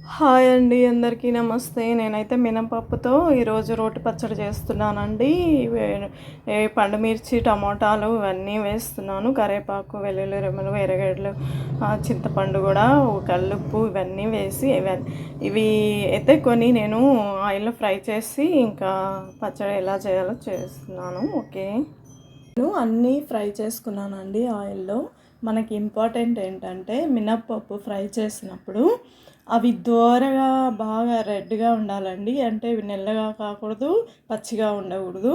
Hi అండి, అందరికీ నమస్తే. నేనైతే మినపప్పుతో ఈరోజు రోటి పచ్చడి చేస్తున్నానండి. పండుమిర్చి, టమోటాలు ఇవన్నీ వేస్తున్నాను. కరివేపాకు, వెల్లుల్లి రెమ్మలు, ఎర్రగడ్డలు, చింతపండు కూడా, కల్లుప్పు ఇవన్నీ వేసి ఇవి అయితే కొన్ని నేను ఆయిల్లో ఫ్రై చేసి ఇంకా పచ్చడి ఎలా చేయాలో చేస్తున్నాను. ఓకే, నేను అన్నీ ఫ్రై చేసుకున్నానండి ఆయిల్లో. మనకి ఇంపార్టెంట్ ఏంటంటే మినప్పప్పు ఫ్రై చేసినప్పుడు అవి దోరగా బాగా రెడ్గా ఉండాలండి. అంటే ఇవి నల్లగా కాకూడదు, పచ్చిగా ఉండకూడదు.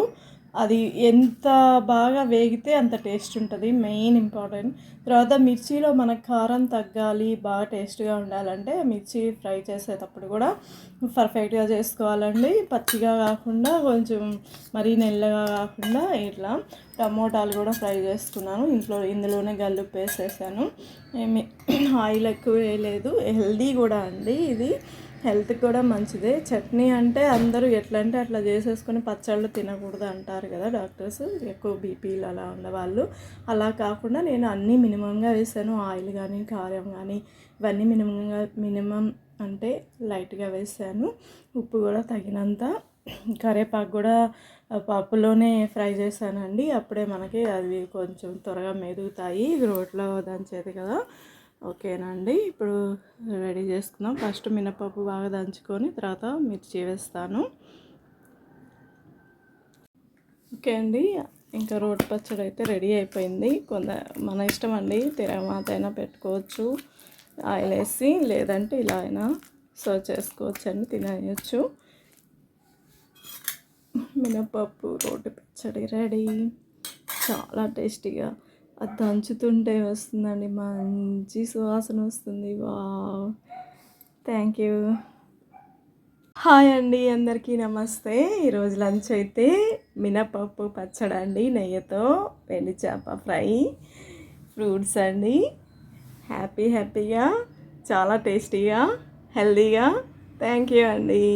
అది ఎంత బాగా వేగితే అంత టేస్ట్ ఉంటుంది, మెయిన్ ఇంపార్టెంట్. తర్వాత మిర్చిలో మనకు కారం తగ్గాలి, బాగా టేస్ట్గా ఉండాలంటే మిర్చి ఫ్రై చేసేటప్పుడు కూడా పర్ఫెక్ట్గా చేసుకోవాలండి. పచ్చిగా కాకుండా కొంచెం మరీ నెల్లగా కాకుండా ఇట్లా. టమోటాలు కూడా ఫ్రై చేసుకున్నాను. ఇందులోనే గల్లుప్పు వేసేసాను. ఏమి ఆయిల్ ఎక్కువ వేయలేదు. హెల్దీ కూడా అండి ఇది, హెల్త్కి కూడా మంచిదే. చట్నీ అంటే అందరూ ఎట్లా అంటే అట్లా చేసేసుకొని పచ్చళ్ళు తినకూడదు అంటారు కదా డాక్టర్స్, ఎక్కువ బీపీలు అలా ఉన్నవాళ్ళు. అలా కాకుండా నేను అన్నీ మినిమంగా వేసాను. ఆయిల్ కానీ, కారం కానీ ఇవన్నీ మినిమం అంటే లైట్గా వేసాను. ఉప్పు కూడా తగినంత. కరివేపాకు కూడా పప్పులోనే ఫ్రై చేశానండి. అప్పుడే మనకి అవి కొంచెం త్వరగా మెదుగుతాయి, రోట్లో దంచేది కదా. ఓకేనండి, ఇప్పుడు రెడీ చేసుకుందాం. ఫస్ట్ మినపప్పు బాగా దంచుకొని తర్వాత మిర్చి వేస్తాను. ఓకే అండి, ఇంకా రోటి పచ్చడి అయితే రెడీ అయిపోయింది. మన ఇష్టం అండి, తిరగమాత అయినా పెట్టుకోవచ్చు ఆయిల్ వేసి, లేదంటే ఇలా అయినా సర్వ్ చేసుకోవచ్చు అండి, తినేయచ్చు. మినపప్పు రోటి పచ్చడి రెడీ. చాలా టేస్టీగా అది దంచుతుంటే వస్తుందండి, మంచి సువాసన వస్తుంది. Wow, thank you. హాయ్ అండి, అందరికీ నమస్తే. ఈరోజు లంచ్ అయితే మినపప్పు పచ్చడి అండి, నెయ్యితో ఎండు చేప ఫ్రై, ఫ్రూట్స్ అండి. హ్యాపీగా, చాలా టేస్టీగా, హెల్తీగా. థ్యాంక్ యూ అండి.